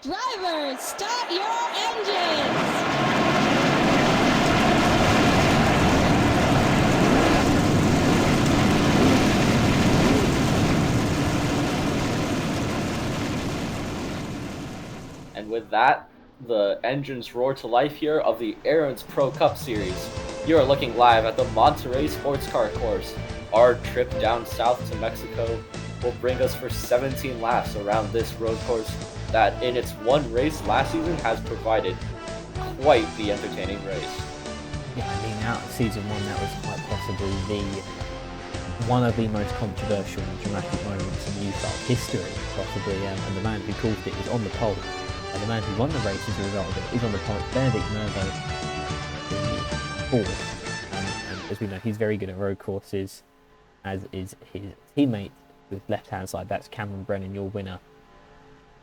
Drivers, start your engines! And with that, the engines roar to life here of the Aaron's Pro Cup Series. You are looking live at the Monterrey Sports Car Course. Our trip down south to Mexico will bring us for 17 laps around this road course that in its one race last season has provided quite the entertaining race. Yeah, I mean, out of season one, that was quite possibly one of the most controversial and dramatic moments in USARC history, possibly, and the man who caused it is on the pole. And the man who won the race as a result of it is on the pole. Benedict Mervo, the fourth. And as we know, he's very good at road courses, as is his teammate with left-hand side. That's Cameron Brennan, your winner,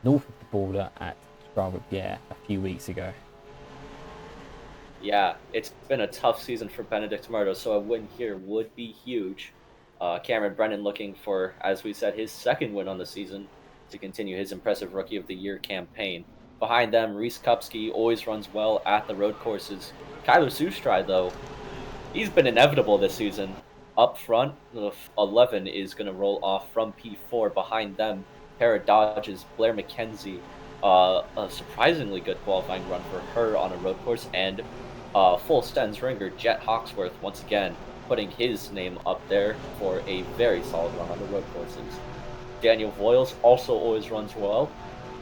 north of the border at Strasbourg a few weeks ago. Yeah, it's been a tough season for Benedict Mervo, so a win here would be huge. Cameron Brennan looking for, as we said, his second win on the season to continue his impressive Rookie of the Year campaign. Behind them, Reese Kupski always runs well at the road courses. Kyler Sustry, though, he's been inevitable this season. Up front, the 11 is going to roll off from P4. Behind them, pair of Dodge's Blair McKenzie. A surprisingly good qualifying run for her on a road course. And full Stens ringer, Jet Hawksworth, once again, putting his name up there for a very solid run on the road courses. Daniel Voiles also always runs well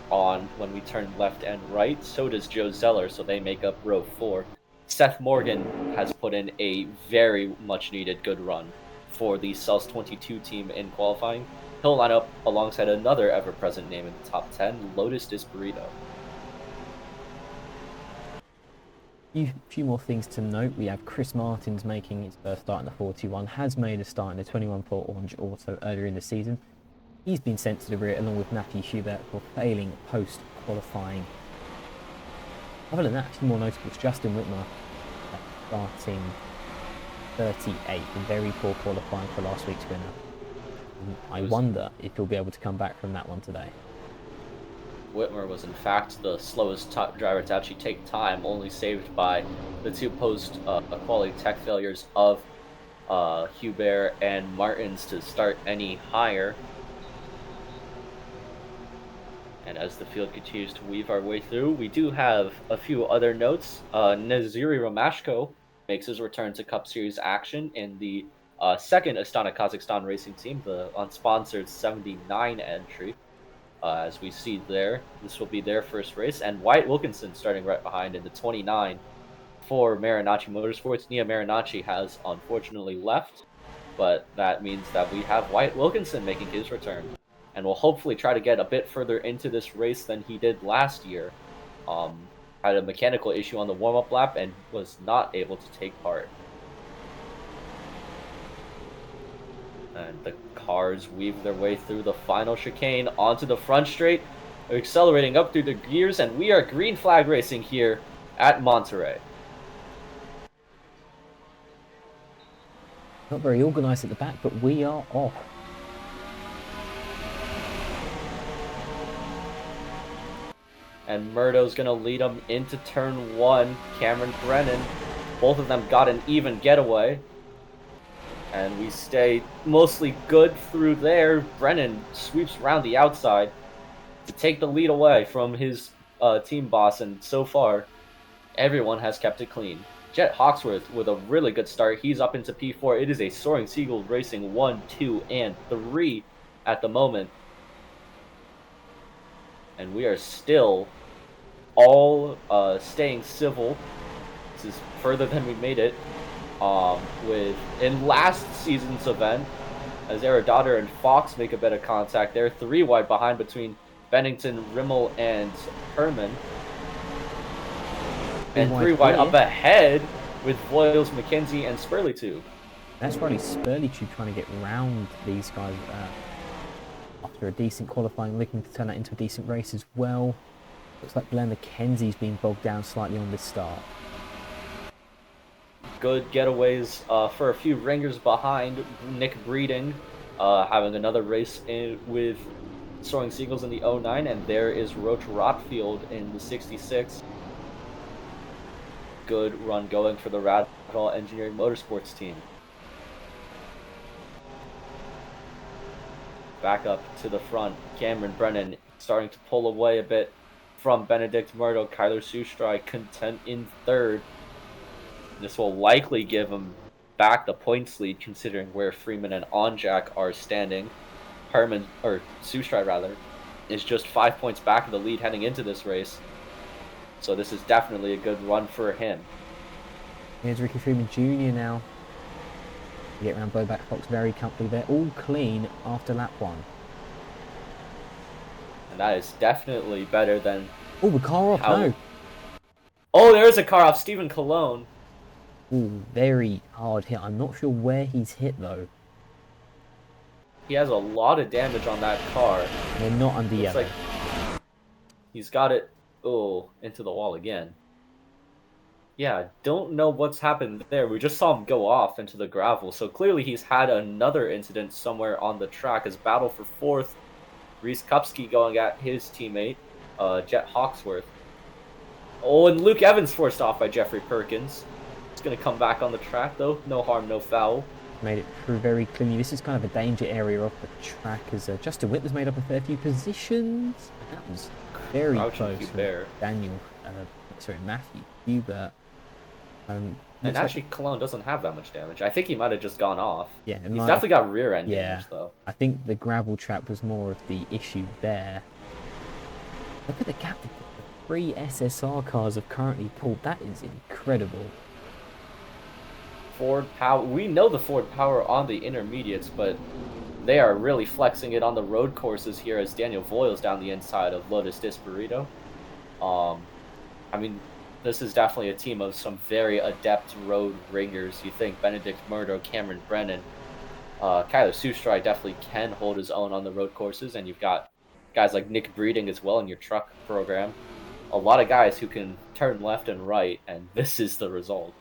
on when we turn left and right. So does Joe Zeller, so they make up row 4. Seth Morgan has put in a very much needed good run for the Cells 22 team in qualifying. He'll line up alongside another ever-present name in the top 10, Lotus Disperito. A few more things to note. We have Chris Martins making his first start in the 41, has made a start in the 21-4 Orange Auto earlier in the season. He's been sent to the rear along with Matthew Schubert for failing post-qualifying. Other than that, actually more notable is Justin Whitmer starting 38, a very poor qualifying for last week's winner. I wonder if he'll be able to come back from that one today. Whitmer was in fact the slowest driver to actually take time, only saved by the two post-quality tech failures of Hubert and Martins to start any higher. And as the field continues to weave our way through, we do have a few other notes. Naziri Romashko makes his return to Cup Series action in the second Astana Kazakhstan racing team, the unsponsored 79 entry. As we see there, this will be their first race. And Wyatt Wilkinson starting right behind in the 29 for Marinacci Motorsports. Nia Marinacci has unfortunately left, but that means that we have Wyatt Wilkinson making his return. And will hopefully try to get a bit further into this race than he did last year. Had a mechanical issue on the warm-up lap and was not able to take part. And the cars weave their way through the final chicane onto the front straight, accelerating up through the gears, and we are green flag racing here at Monterrey. Not very organised at the back, but we are off. And Murdo's going to lead them into turn 1. Cameron Brennan, both of them got an even getaway. And we stay mostly good through there. Brennan sweeps around the outside to take the lead away from his team boss. And so far, everyone has kept it clean. Jet Hawksworth with a really good start. He's up into P4. It is a Soaring Seagull Racing 1, 2, and 3 at the moment. And we are still all staying civil. This is further than we made it. In last season's event, as Aerodaughter and Fox make a bit of contact, they're 3 wide behind between Bennington, Rimmel, and Herman. And 3 wide up ahead with Voiles, McKenzie, and Spurley-Tube. That's probably Spurley-Tube trying to get round these guys after a decent qualifying, looking to turn that into a decent race as well. Looks like Blair McKenzie's been bogged down slightly on this start. Good getaways for a few ringers behind. Nick Breeding having another race with Soaring Seagulls in the 09, and there is Roach Rotfield in the 66. Good run going for the Radall Engineering Motorsports team. Back up to the front, Cameron Brennan starting to pull away a bit from Benedict Murdo. Kyler Sustry content in third. This will likely give him back the points lead considering where Freeman and Onjak are standing. Sustry rather, is just 5 points back of the lead heading into this race. So this is definitely a good run for him. Here's Ricky Freeman Jr. now. Get around Blowback Fox very comfortably. They're all clean after lap 1. And that is definitely better than... Oh, the car off, no. Oh, there is a car off, Stephen Cologne. Ooh, very hard hit. I'm not sure where he's hit, though. He has a lot of damage on that car. They're not under yellow. Like he's got it, into the wall again. Yeah, don't know what's happened there. We just saw him go off into the gravel. So clearly he's had another incident somewhere on the track. His battle for fourth. Reese Kupski going at his teammate, Jet Hawksworth. Oh, and Luke Evans forced off by Jeffrey Perkins. He's going to come back on the track, though. No harm, no foul. Made it through very cleanly. This is kind of a danger area of the track as Justin Whitler's made up a fair few positions. That was very close from Matthew Hubert. And actually, Cologne doesn't have that much damage. I think he might have just gone off. Yeah, he's definitely got rear end damage, though. I think the gravel trap was more of the issue there. Look at the gap that the 3 SSR cars have currently pulled. That is incredible. Ford Power. We know the Ford Power on the intermediates, but they are really flexing it on the road courses here as Daniel Voiles down the inside of Lotus Disparito. I mean, this is definitely a team of some very adept road ringers. You think Benedict Murdo, Cameron Brennan, Kyler Sustry definitely can hold his own on the road courses, and you've got guys like Nick Breeding as well in your truck program. A lot of guys who can turn left and right, and this is the result.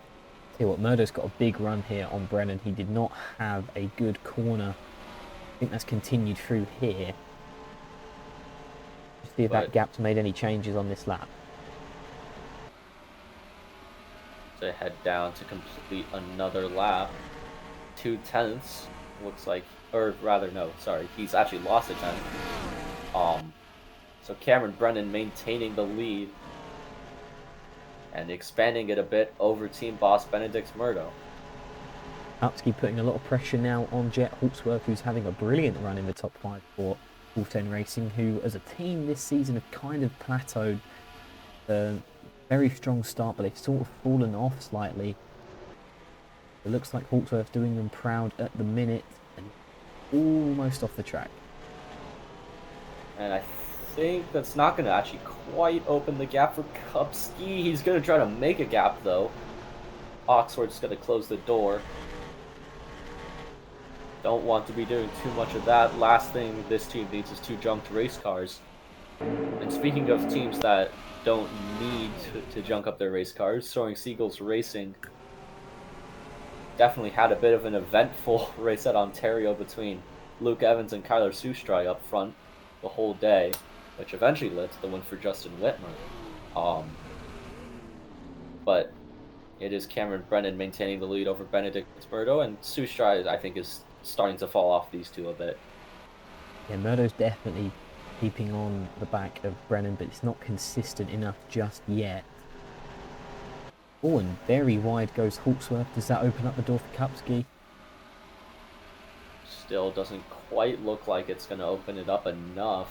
Tell you what, Murdo's got a big run here on Brennan. He did not have a good corner. I think that's continued through here. Just see if that gap's made any changes on this lap. To head down to complete another lap. 2/10 looks like, or rather no, sorry, he's actually lost a 10. So Cameron Brennan maintaining the lead and expanding it a bit over team boss Benedict Murdo. Upski putting a lot of pressure now on Jet Hawksworth, who's having a brilliant run in the top 5 for All 10 Racing, who as a team this season have kind of plateaued. Very strong start, but they've sort of fallen off slightly. It looks like Hawksworth's doing them proud at the minute, and almost off the track. And I think that's not going to actually quite open the gap for Kupski. He's going to try to make a gap, though. Hawksworth's going to close the door. Don't want to be doing too much of that. Last thing this team needs is 2 junked race cars. And speaking of teams that don't need to junk up their race cars, Soaring Seagulls Racing definitely had a bit of an eventful race at Ontario between Luke Evans and Kyler Sustry up front the whole day, which eventually led to the win for Justin Whitmer. But it is Cameron Brennan maintaining the lead over Benedict Murdo, and Sustry, I think, is starting to fall off these two a bit. Yeah, Murdo's definitely keeping on the back of Brennan, but it's not consistent enough just yet. Oh, and very wide goes Hawksworth. Does that open up the door for Kupski? Still doesn't quite look like it's going to open it up enough.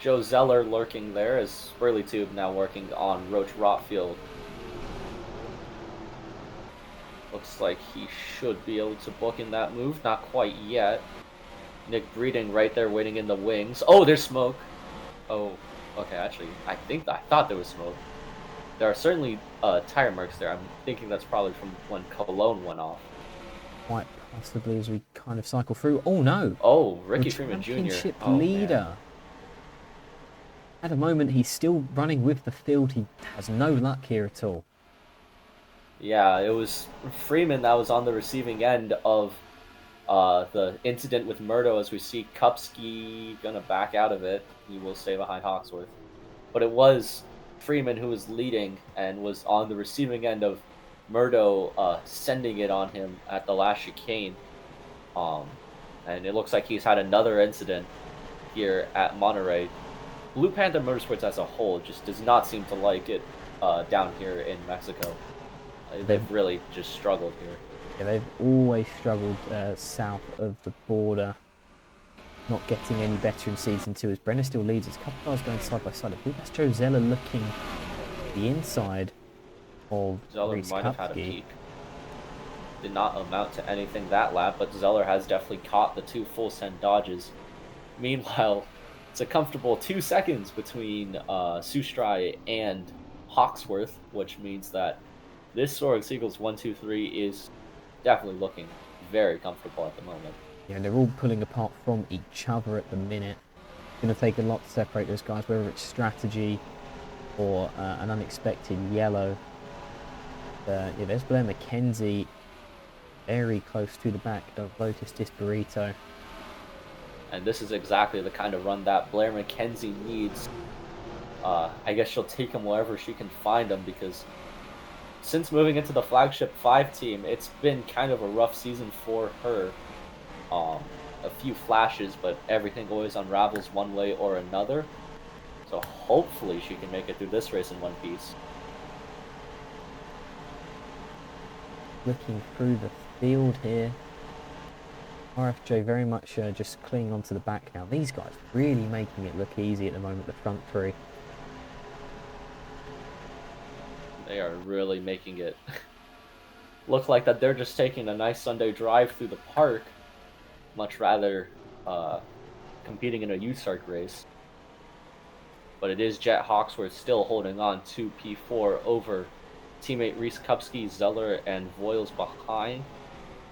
Joe Zeller lurking there as SwirlyTube now working on Roach Rotfield. Looks like he should be able to book in that move. Not quite yet. Nick Breeding right there waiting in the wings. Oh, there's smoke. Oh, okay, actually, I thought there was smoke. There are certainly tire marks there. I'm thinking that's probably from when Cologne went off. Quite possibly as we kind of cycle through. Oh, no. Oh, Ricky Freeman Jr. Championship Oh, leader. man. At the moment, he's still running with the field. He has no luck here at all. Yeah, it was Freeman that was on the receiving end of The incident with Murdo, as we see Kupski gonna back out of it. He will stay behind Hawksworth. But it was Freeman who was leading and was on the receiving end of Murdo sending it on him at the last chicane. Um, and it looks like he's had another incident here at Monterrey. Blue Panther Motorsports as a whole just does not seem to like it down here in Mexico. They've really just struggled here. Yeah, they've always struggled south of the border, not getting any better in season 2 as Brenner still leads. There's a couple of cars going side by side. I believe that's Joe Zeller looking the inside of Zeller Reese might have had a Kupski. peek. Did not amount to anything that lap, but Zeller has definitely caught the 2 full send dodges. Meanwhile, it's a comfortable 2 seconds between Sustrai and Hawksworth, which means that this Sorg Seagulls 1-2-3 is definitely looking very comfortable at the moment. Yeah, they're all pulling apart from each other at the minute. It's going to take a lot to separate those guys, whether it's strategy or an unexpected yellow. Yeah, there's Blair McKenzie very close to the back of Lotus Disparito. And this is exactly the kind of run that Blair McKenzie needs. I guess she'll take him wherever she can find him, because since moving into the Flagship 5 team, it's been kind of a rough season for her. A few flashes, but everything always unravels one way or another. So hopefully she can make it through this race in one piece. Looking through the field here. RFJ very much just clinging onto the back now. These guys really making it look easy at the moment, the front three. They are really making it look like that they're just taking a nice Sunday drive through the park, much rather competing in a USARC race. But it is Jet Hawksworth still holding on to P4 over teammate Reese Kupski, Zeller, and Voiles behind.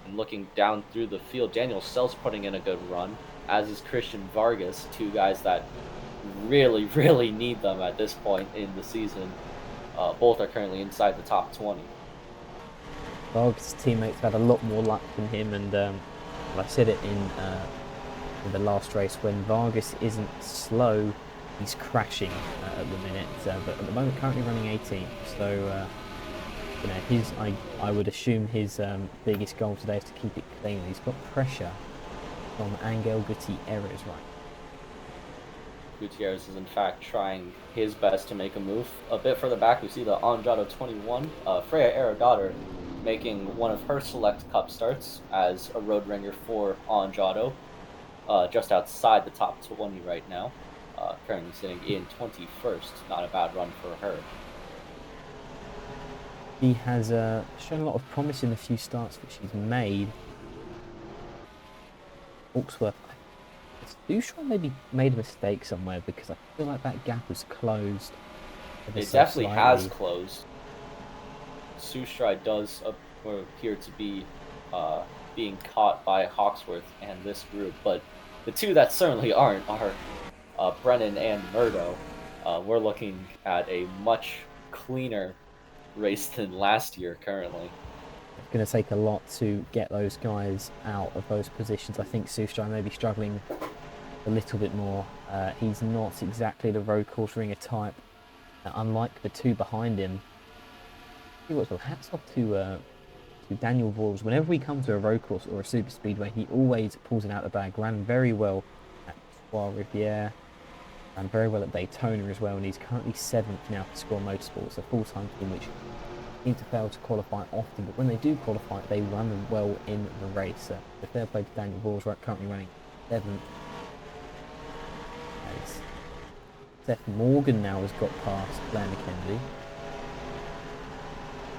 And looking down through the field, Daniel Sells putting in a good run, as is Christian Vargas, 2 guys that really, really need them at this point in the season. Both are currently inside the top 20. Vargas' teammates had a lot more luck than him, and I said it in the last race, when Vargas isn't slow, he's crashing at the minute. But at the moment, currently running 18th, so you know, I would assume his biggest goal today is to keep it clean. He's got pressure from Angel Gutierrez right. Gutierrez is in fact trying his best to make a move. A bit further back, we see the Andrado 21, Freya Aerodaughter, making one of her select cup starts as a road ringer for Andrado, just outside the top 20 right now, currently sitting in 21st. Not a bad run for her. He has shown a lot of promise in the few starts which he's made. Hawksworth, I do sure maybe made a mistake somewhere, because I feel like that gap was closed. It definitely has closed. Sustrai does appear to be being caught by Hawksworth and this group, but the 2 that certainly aren't are Brennan and Murdo. We're looking at a much cleaner race than last year currently. It's going to take a lot to get those guys out of those positions. I think Sustrai may be struggling a little bit more. He's not exactly the road course ringer type, unlike the 2 behind him. Well, hats off to Daniel Voiles. Whenever we come to a road course or a super speedway, he always pulls it out of the bag. Ran very well at Trois Rivières, and very well at Daytona as well, and he's currently 7th now for Score Motorsports, a full-time team which seem to fail to qualify often, but when they do qualify, they run well in the race. The fair play to Daniel Voiles, currently running 7th. Seth Morgan now has got past Blair McKenzie.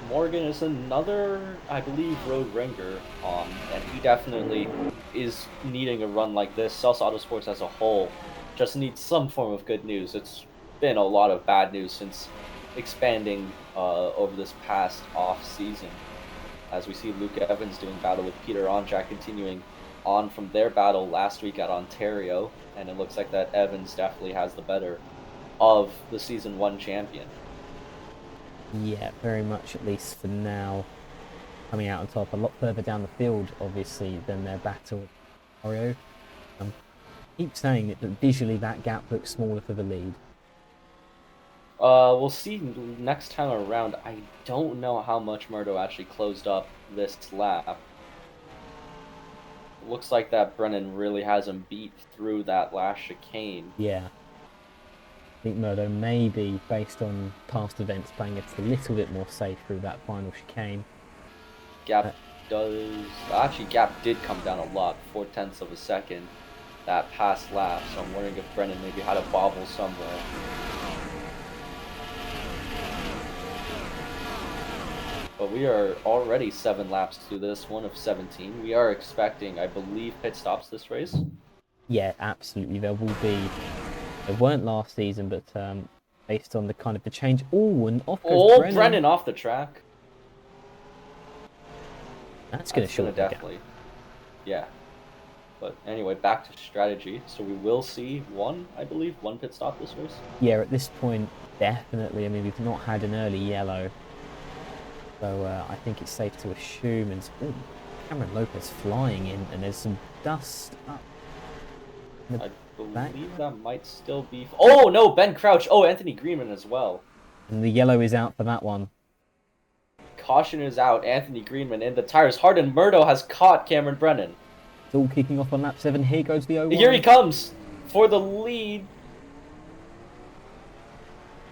Morgan is another, I believe, road ringer, and he definitely is needing a run like this. Celso Autosports as a whole just needs some form of good news. It's been a lot of bad news since expanding over this past off-season, as we see Luke Evans doing battle with Peter Onjak, continuing on from their battle last week at Ontario, and it looks like that Evans definitely has the better of the Season 1 champion. Yeah, very much, at least for now. coming out on top, a lot further down the field, obviously, than their battle with Mario. Keep saying it, but visually that gap looks smaller for the lead. We'll see next time around. I don't know how much Murdo actually closed up this lap. Looks like that Brennan really has him beat through that last chicane. Yeah. I think Murdo maybe, based on past events, playing it a little bit more safe through that final chicane. Gap does... Actually, Gap did come down a lot, 0.4 of a second, that past lap, so I'm wondering if Brennan maybe had a bobble somewhere. But we are already 7 laps through this one of 17. We are expecting, I believe, pit stops this race. Yeah, absolutely. There will be. They weren't last season, but based on the kind of the change. Oh, and off goes Brennan off the track. That's going to shorten definitely. Yeah. But anyway, back to strategy. So we will see I believe, one pit stop this race. Yeah, at this point, definitely. I mean, we've not had an early yellow. So I think it's safe to assume. And ooh, Cameron Lopez flying in, and there's some dust up. I believe that might still be... Oh, no, Ben Crouch. Oh, Anthony Greenman as well. And the yellow is out for that one. Caution is out. Anthony Greenman in the tires. Hardin Murdo has caught Cameron Brennan. It's all kicking off on lap 7. Here goes the 01. Here he comes for the lead.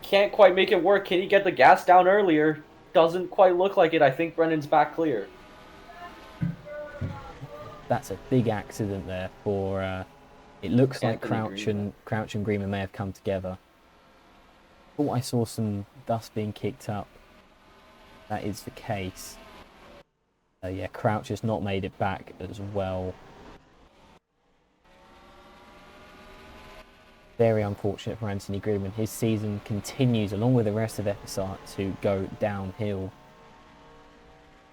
Can't quite make it work. Can he get the gas down earlier? Doesn't quite look like it. I think Brennan's back clear. That's a big accident there for... it looks like Crouch and Greenman may have come together. Oh, I saw some dust being kicked up. That is the case. Yeah, Crouch has not made it back as well. Very unfortunate for Anthony Greenman. His season continues, along with the rest of USARC, to go downhill.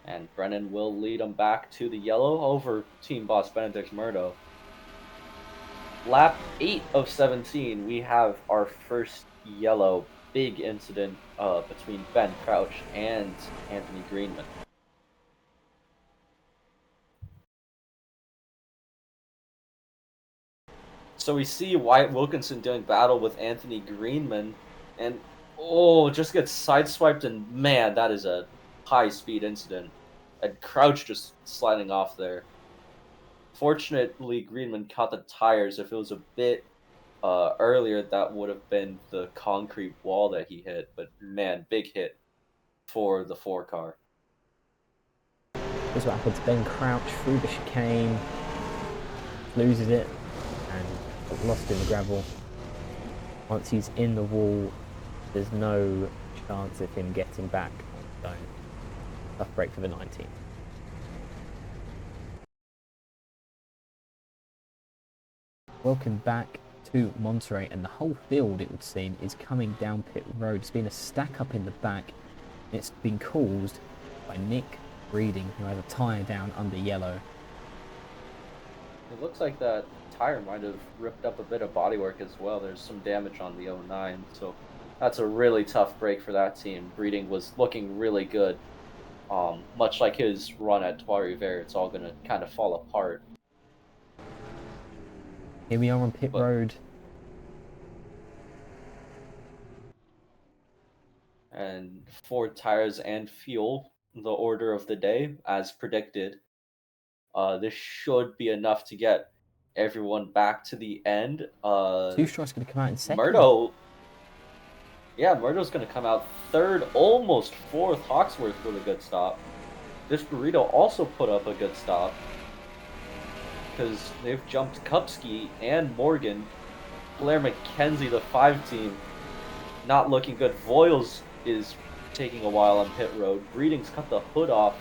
And Brennan will lead him back to the yellow over team boss Benedict Murdo. Lap 8 of 17, we have our first yellow big incident between Ben Crouch and Anthony Greenman. So we see Wyatt Wilkinson doing battle with Anthony Greenman, and just gets sideswiped, and man, that is a high-speed incident. And Crouch just sliding off there. Fortunately, Greenman caught the tires. If it was a bit earlier, that would have been the concrete wall that he hit. But man, big hit for the 4-car. This is what happens. Ben Crouch through the chicane, loses it, and got lost in the gravel. Once he's in the wall, there's no chance of him getting back. So, tough break for the 19th. Welcome back to Monterrey, and the whole field, it would seem, is coming down pit road. It's been a stack up in the back. It's been caused by Nick Breeding, who has a tyre down under yellow. It looks like that tire might have ripped up a bit of bodywork as well. There's some damage on the 09, so that's a really tough break for that team. Breeding was looking really good. Much like his run at Trois-Rivières, it's all going to kind of fall apart. Here we are on pit road. And for tires and fuel, the order of the day, as predicted. This should be enough to get everyone back to the end. Two Strike's going to come out in second. Murdo's going to come out third, almost fourth. Hawksworth with a good stop. This Burrito also put up a good stop, because they've jumped Kupski and Morgan. Blair McKenzie, the 5 team, not looking good. Voiles is taking a while on pit road. Breeding's cut the hood off.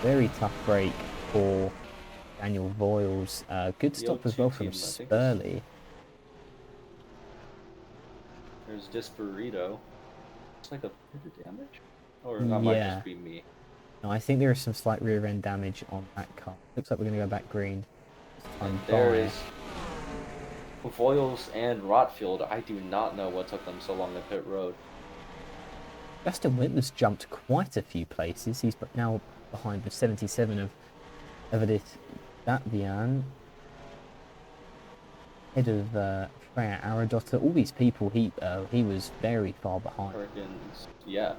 Very tough break for Daniel Voiles. Good stop as well from Spurley. There's Disburrito. It's like a bit of damage? Or that might just be me. No, I think there is some slight rear end damage on that car. Looks like we're going to go back green. And there is Voiles and Rotfield. I do not know what took them so long to pit road. Justin Whitler's jumped quite a few places. He's now behind the 77 of Evidith Latvian. Head of Freya Aradotta. All these people, he was very far behind. Yeah.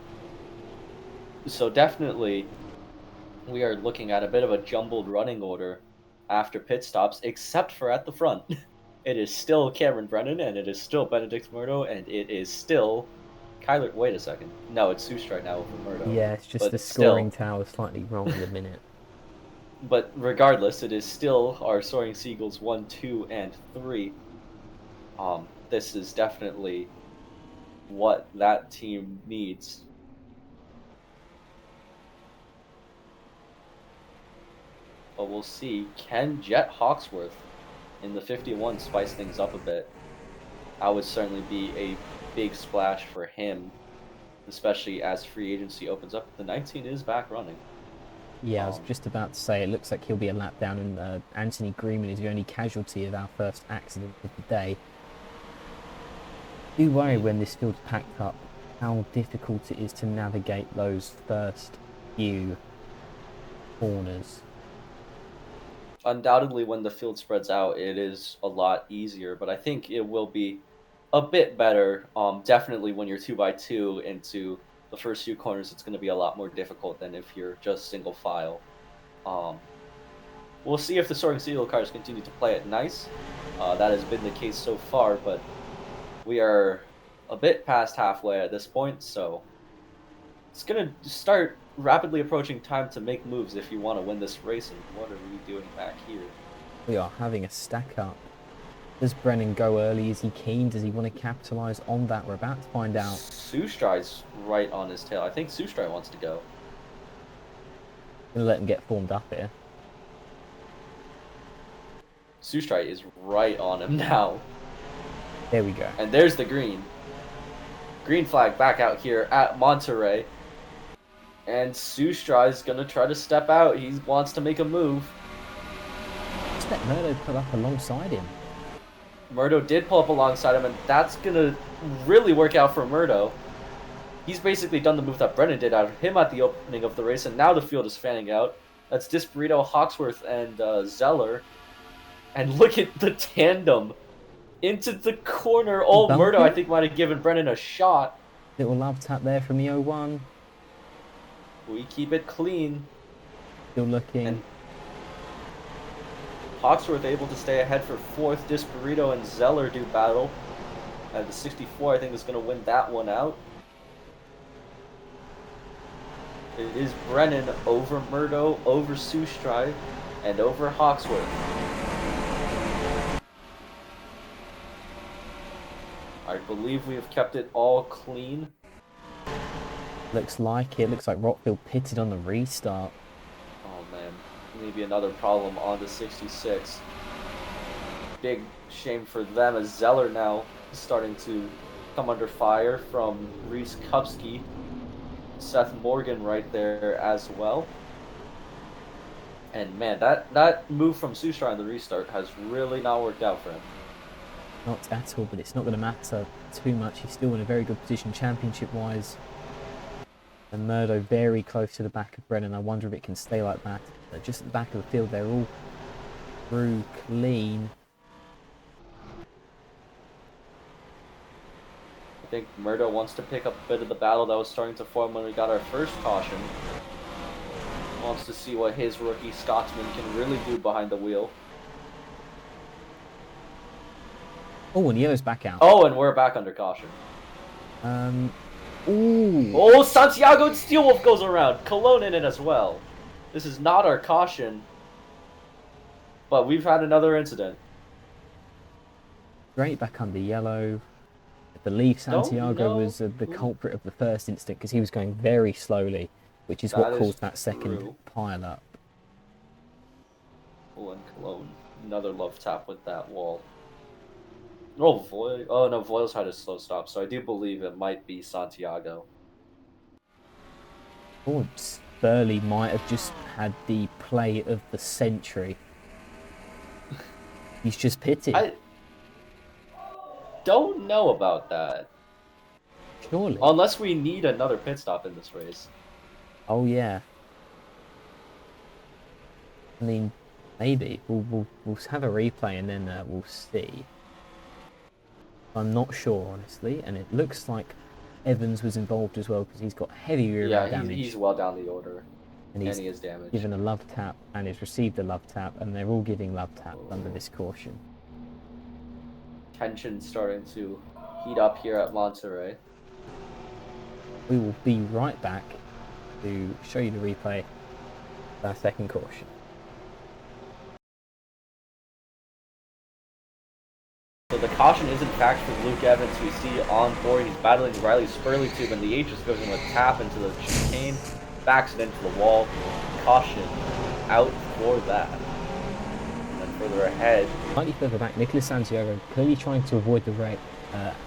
So definitely, we are looking at a bit of a jumbled running order after pit stops, except for at the front. It is still Cameron Brennan, and it is still Benedict Murdo, and it is still Kyler. Wait a second. No, it's Seuss right now over Murdo. Yeah, it's just but the scoring tower slightly wrong in the minute. But regardless, it is still our Soaring Seagulls 1, 2, and 3. This is definitely what that team needs. But we'll see. Can Jet Hawksworth in the 51 spice things up a bit? That would certainly be a big splash for him, especially as free agency opens up. The 19 is back running. Yeah, I was just about to say, it looks like he'll be a lap down, and Anthony Greenman is the only casualty of our first accident of the day. Do worry when this field's packed up how difficult it is to navigate those first few corners. Undoubtedly, when the field spreads out, it is a lot easier, but I think it will be a bit better. Definitely when you're 2x2 into the first few corners, it's going to be a lot more difficult than if you're just single file. We'll see if the Soaring Seagull cars continue to play it nice. That has been the case so far, but we are a bit past halfway at this point, so it's going to start rapidly approaching time to make moves if you want to win this race. And what are we doing back here? We are having a stack up. Does Brennan go early? Is he keen? Does he want to capitalise on that? We're about to find out. Sustrai's right on his tail. I think Sustrai wants to go. Gonna let him get formed up here. Sustrai is right on him now. There we go. And there's the green. Green flag back out here at Monterrey. And Sustrai's gonna try to step out. He wants to make a move. Just let Murdo put up alongside him. Murdo did pull up alongside him, and that's gonna really work out for Murdo. He's basically done the move that Brennan did out of him at the opening of the race, and now the field is fanning out. That's Disparito, Hawksworth, and Zeller. And look at the tandem into the corner. Oh, Murdo, I think, might have given Brennan a shot. Little love tap there from the 01. We keep it clean. Still looking. And Hawksworth able to stay ahead for fourth. Disparito and Zeller do battle. And the 64, I think, is going to win that one out. It is Brennan over Murdo, over Sustrai, and over Hawksworth. I believe we have kept it all clean. Looks like it. Looks like Rockville pitted on the restart. Oh man, maybe another problem on the 66. Big shame for them as Zeller now is starting to come under fire from Reese Kupski. Seth Morgan right there as well. And man, that move from Sustrai on the restart has really not worked out for him. Not at all, but it's not going to matter too much. He's still in a very good position championship-wise. And Murdo very close to the back of Brennan. I wonder if it can stay like that. Just at the back of the field, they're all through clean. I think Murdo wants to pick up a bit of the battle that was starting to form when we got our first caution. Wants to see what his rookie Scotsman can really do behind the wheel. Oh, and Yellow's back out. Oh, and we're back under caution. Ooh. Oh, Santiago and Steelwolf goes around. Cologne in it as well. This is not our caution. But we've had another incident. Straight back under Yellow. I believe Santiago was the culprit of the first incident because he was going very slowly, which is what caused that second pile-up. Oh, and Cologne. Another love tap with that wall. Oh, no, Voiles had a slow stop, so I do believe it might be Santiago. Oh, Burley might have just had the play of the century. He's just pitted. I don't know about that. Surely. Unless we need another pit stop in this race. Oh yeah. I mean, maybe we'll have a replay and then we'll see. I'm not sure honestly, and it looks like Evans was involved as well because he's got heavy rear end damage. He's well down the order, and he is damaged. Given a love tap and he's received a love tap, and they're all giving love taps under this caution. Tension starting to heat up here at Monterrey. We will be right back to show you the replay of our second caution. So the caution is in fact for Luke Evans. We see on board he's battling Riley Spurley tube, and the H just goes in with a tap into the chicane, backs it into the wall. Caution out for that. And then further ahead, Slightly further back, Nicolas Santiago, clearly trying to avoid the wreck,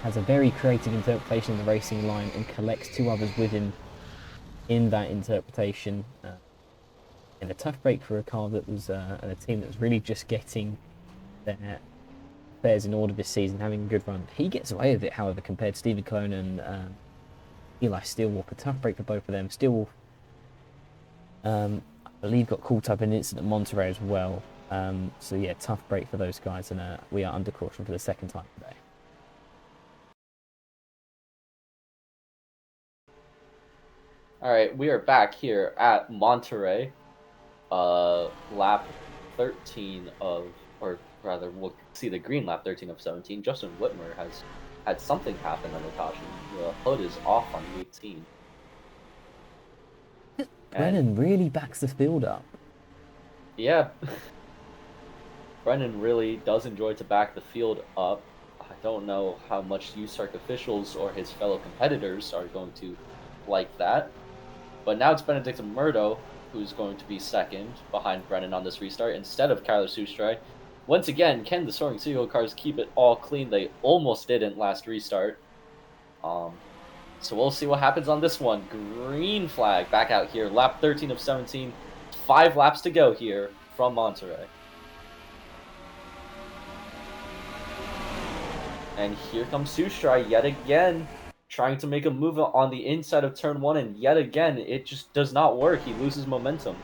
has a very creative interpretation of the racing line and collects two others with him in that interpretation. And a tough break for a car that was and a team that was really just getting their affairs in order this season, having a good run. He gets away with it, however, compared to Stephen Clone and Eli Steelwolf. A tough break for both of them. Steelwolf, I believe, got caught up in an incident at Monterrey as well. So yeah, tough break for those guys, and we are under caution for the second time today. alright, we are back here at Monterrey. Lap 13 of, or rather, we'll see the green lap 13 of 17. Justin Whitmer has had something happen under caution. The hood is off on the 18. Brennan really backs the field up. Yeah. Brennan really does enjoy to back the field up. I don't know how much USARC officials or his fellow competitors are going to like that. But now it's Benedict Murdo who's going to be second behind Brennan on this restart instead of Kyler Sustray. Once again, can the Soaring Seagull cars keep it all clean? They almost didn't last restart. So we'll see what happens on this one. Green flag back out here. Lap 13 of 17. 5 laps to go here from Monterrey. And here comes Sustray yet again, trying to make a move on the inside of turn 1, and yet again, it just does not work. He loses momentum.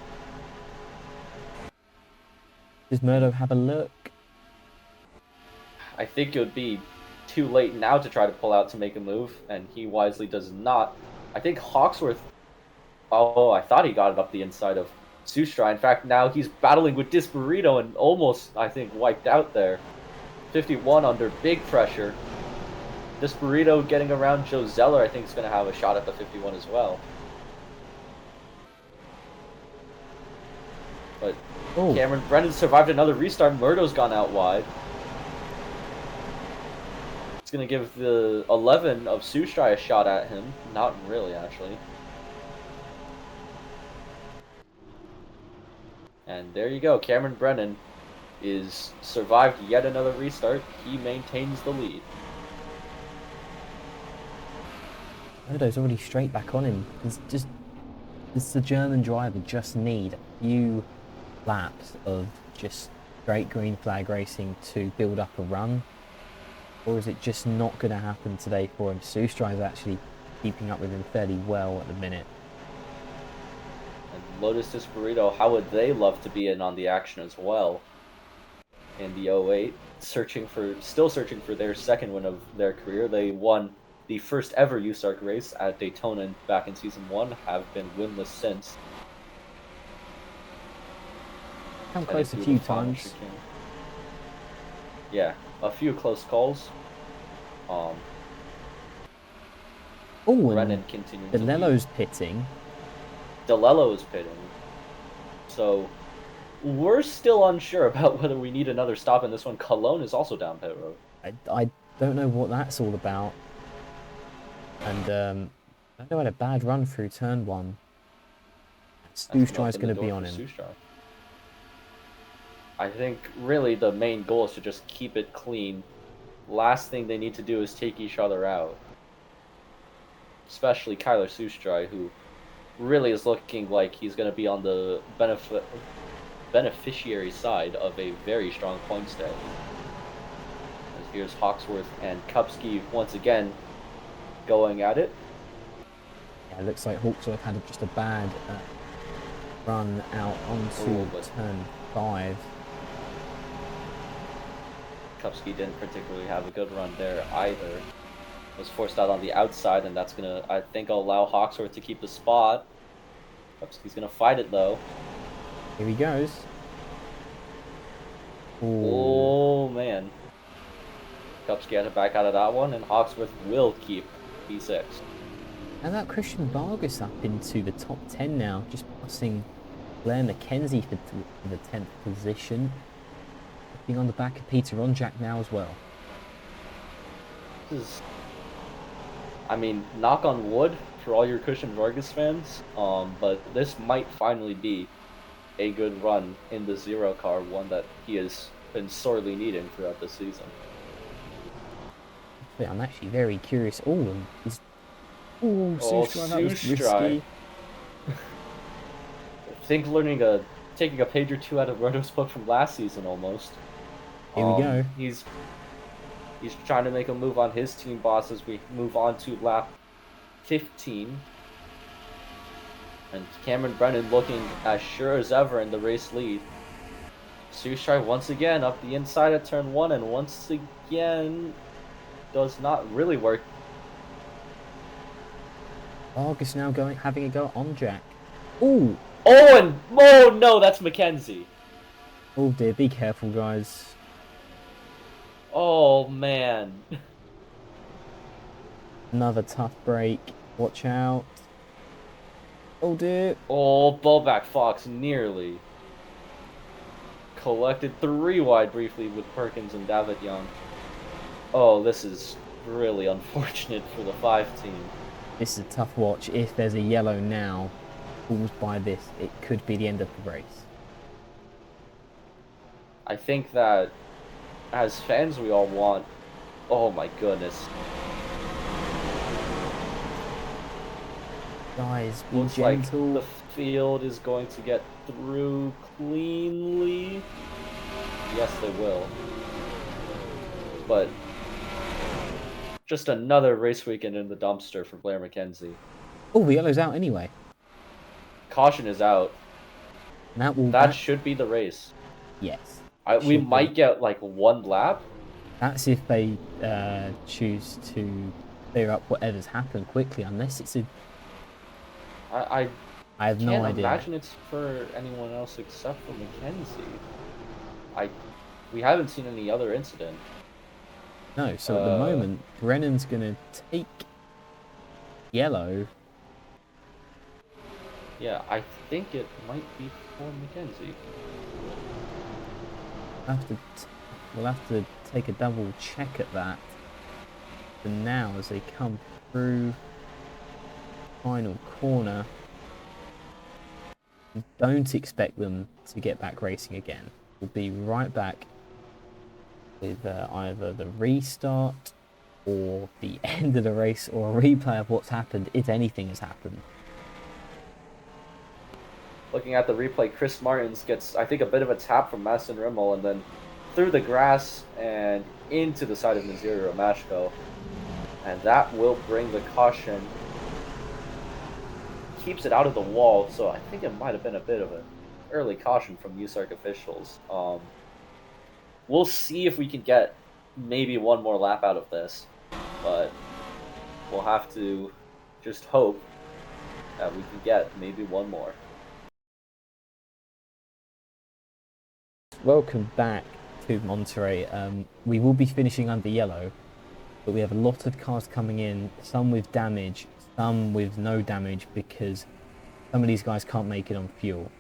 Does Murdo have a look? I think it would be too late now to try to pull out to make a move, and he wisely does not. I think Hawksworth... Oh, I thought he got it up the inside of Sustray. In fact, now he's battling with Disparito and almost, I think, wiped out there. 51 under big pressure. Disparito getting around Joe Zeller, I think, is going to have a shot at the 51 as well. But Cameron Brennan survived another restart. Murdo's gone out wide. It's going to give the 11 of Sustray a shot at him. Not really, actually. And there you go. Cameron Brennan is survived yet another restart. He maintains the lead. Murdo's already straight back on him. It's the German driver just need a few laps of just straight green flag racing to build up a run, or is it just not going to happen today for him? Sustray is actually keeping up with him fairly well at the minute. And Lotus Disparito, how would they love to be in on the action as well? In the 08, still searching for their second win of their career. They won the first ever USARC race at Daytona back in Season 1, have been winless since. Come close a few times. Yeah, a few close calls. Brennan continuing to DeLello's pitting. DeLello is pitting. So we're still unsure about whether we need another stop in this one. Cologne is also down pit road. I don't know what that's all about. And I know had a bad run through turn 1. Sustray's going to be on him. Sustray. I think really the main goal is to just keep it clean. Last thing they need to do is take each other out. Especially Kyler Sustray, who really is looking like he's going to be on the beneficiary side of a very strong points day. As here's Hawksworth and Kupski once again going at it. Yeah, it looks like Hawksworth had just a bad run out onto turn 5. Kupski didn't particularly have a good run there either. Was forced out on the outside, and that's gonna, I think, allow Hawksworth to keep the spot. Kupski's gonna fight it though. Here he goes. Ooh. Oh man. Kupski had to back out of that one, and Hawksworth will keep P6. And that Christian Vargas up into the top 10 now, just passing Blair McKenzie for the 10th position. Being on the back of Peter Onjak now as well. This is, I mean, knock on wood for all your Christian Vargas fans, but this might finally be a good run in the Zero car, one that he has been sorely needing throughout the season. I'm actually very curious. Oh, Sustra, that was risky. I think taking a page or two out of Roto's book from last season almost. Here we go. He's trying to make a move on his team boss as we move on to lap 15. And Cameron Brennan looking as sure as ever in the race lead. Sustra once again up the inside of turn 1, and once again does not really work. Vargas now having a go on Jack. Ooh! Oh no, that's McKenzie. Oh dear, be careful, guys. Oh man. Another tough break. Watch out. Oh dear. Oh, Ballback Fox nearly collected 3 wide briefly with Perkins and David Young. Oh, this is really unfortunate for the 5 team. This is a tough watch. If there's a yellow now, falls by this, it could be the end of the race. I think that as fans we all want... Oh my goodness. Guys, be Looks gentle. like the field is going to get through cleanly. Yes, they will. But just another race weekend in the dumpster for Blair McKenzie. Oh, the yellow's out anyway. Caution is out. That should be the race. Yes. We might get like 1 lap. That's if they choose to clear up whatever's happened quickly, unless it's a... I have no idea. Can't imagine it's for anyone else except for McKenzie. We haven't seen any other incident. No, so at the moment, Brennan's going to take yellow. Yeah, I think it might be for McKenzie. We'll have to take a double check at that. And now, as they come through final corner, don't expect them to get back racing again. We'll be right back with either the restart or the end of the race, or a replay of what's happened, if anything has happened. Looking at the replay, Chris Martins gets, I think, a bit of a tap from Madison Rimmel, and then through the grass and into the side of Nazir Romashko. And that will bring the caution. Keeps it out of the wall, so I think it might have been a bit of an early caution from USARC officials. We'll see if we can get maybe 1 more lap out of this, but we'll have to just hope that we can get maybe 1 more. Welcome back to Monterrey. We will be finishing under yellow, but we have a lot of cars coming in, some with damage, some with no damage, because some of these guys can't make it on fuel,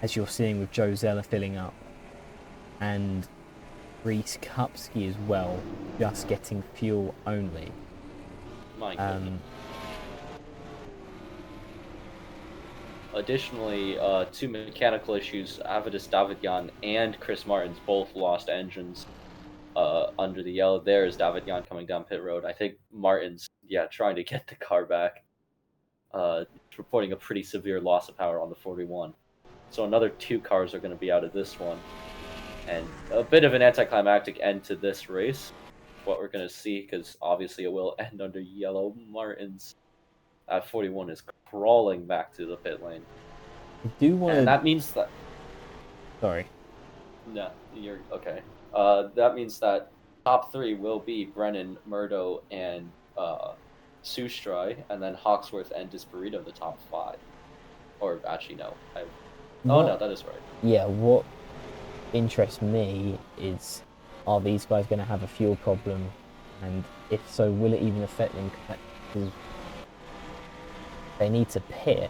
as you're seeing with Joe Zeller filling up, and Reese Kupski as well, just getting fuel only. My goodness. Additionally, 2 mechanical issues. Avidus Davidyan and Chris Martins both lost engines under the yellow. There is Davidyan coming down pit road. I think Martins, trying to get the car back. Reporting a pretty severe loss of power on the 41. So another 2 cars are going to be out of this one. And a bit of an anticlimactic end to this race. what we're going to see, because obviously it will end under yellow. Martins at 41 is crawling back to the pit lane. I do want And to. that means that... Sorry. No, you're okay. That means that top three will be Brennan, Murdo, and Sustry, and then Hawksworth and Disparito the top five. Or actually, no. Oh no, that is right. Yeah, what interests me is, are these guys going to have a fuel problem? And if so, will it even affect them? Because they need to pit.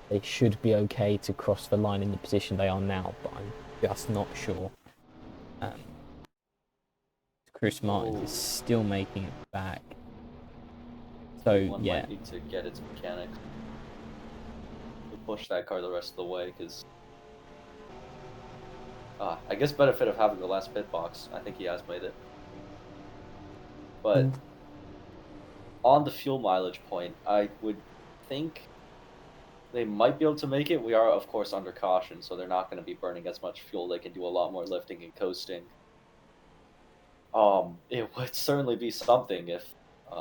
They should be okay to cross the line in the position they are now, but I'm just not sure. Chris Martin is still making it back. So, yeah. Might need to get its mechanics to push that car the rest of the way, because I guess benefit of having the last pit box, I think he has made it. But on the fuel mileage point, I would think they might be able to make it. We are, of course, under caution, so they're not going to be burning as much fuel. They can do a lot more lifting and coasting. It would certainly be something if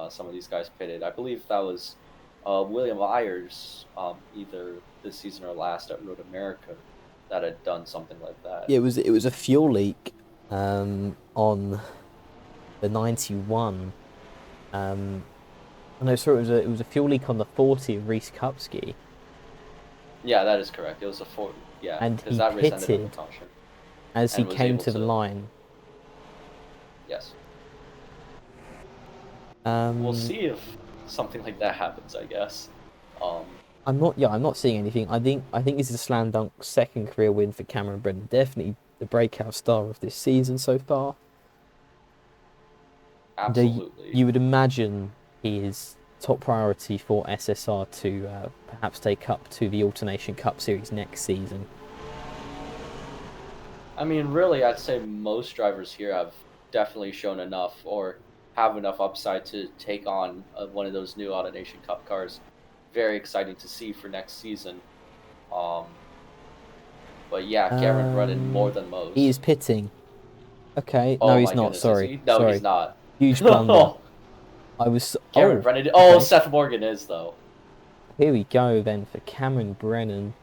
some of these guys pitted. I believe that was William Ayers, either this season or last at Road America, that had done something like that. Yeah, it was a fuel leak on the 91. No, sorry, it was a fuel leak on the 40 of Reese Kupski. Yeah, that is correct. It was a 4. Yeah, and because he that race ended pitted in caution. as he came to the line. Yes. We'll see if something like that happens, I guess. I'm not seeing anything. I think this is a slam dunk second career win for Cameron Brennan. Definitely the breakout star of this season so far. Absolutely. You would imagine he is top priority for SSR to perhaps take up to the Alternation Cup Series next season. I mean, really, I'd say most drivers here have definitely shown enough or have enough upside to take on one of those new AutoNation Cup cars. Very exciting to see for next season. But yeah, Cameron Brennan more than most. He is pitting. Okay, oh, no, he's not. Goodness, sorry, no, sorry. he's not. Huge blunder. I was. Cameron Brennan. Oh, okay. Seth Morgan is though. Here we go then for Cameron Brennan.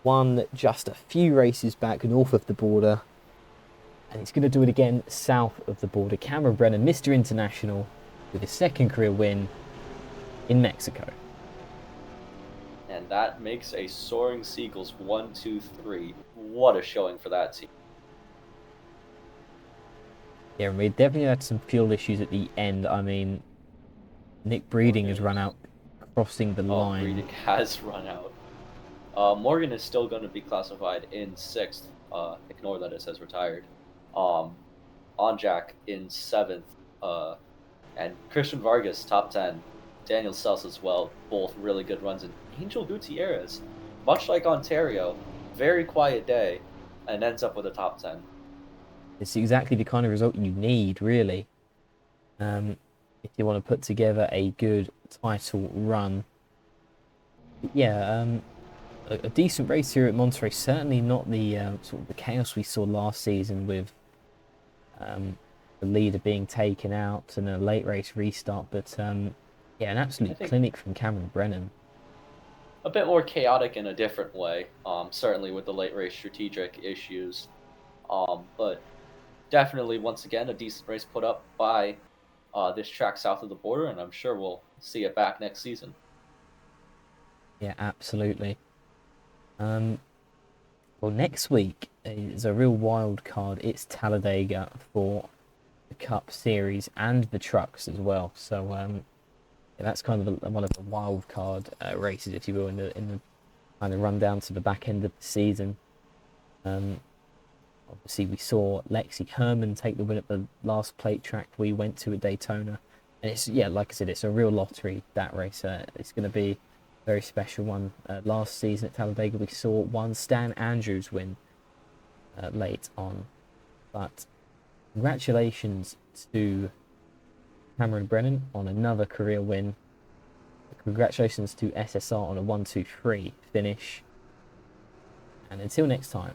One just a few races back north of the border. And he's going to do it again south of the border. Cameron Brennan, Mr. International, with his second career win in Mexico. And that makes a Soaring Seagulls 1-2-3. What a showing for that team. Yeah, we definitely had some fuel issues at the end. I mean, Nick Breeding has run out crossing the line. Breeding has run out. Morgan is still going to be classified in 6th. Ignore that it says retired. Onjak in 7th. And Christian Vargas, top 10. Daniel Sells as well. Both really good runs. And Angel Gutierrez, much like Ontario, very quiet day, and ends up with a top 10. It's exactly the kind of result you need, really, if you want to put together a good title run. Yeah, a decent race here at Monterrey. Certainly not the sort of the chaos we saw last season with the leader being taken out and a late race restart. But yeah, an absolute clinic from Cameron Brennan. A bit more chaotic in a different way, certainly with the late race strategic issues. But definitely, once again, a decent race put up by this track south of the border, and I'm sure we'll see it back next season. Yeah, absolutely. Well, next week is a real wild card. It's Talladega for the Cup Series and the trucks as well. So yeah, that's kind of one of the wild card races, if you will, in the kind of rundown to the back end of the season. Obviously, we saw Lexi Herman take the win at the last plate track we went to at Daytona, and it's like I said, it's a real lottery, that race. It's going to be very special one. Last season at Talladega, we saw one Stan Andrews win late on. But congratulations to Cameron Brennan on another career win. Congratulations to SSR on a 1-2-3 finish. And until next time.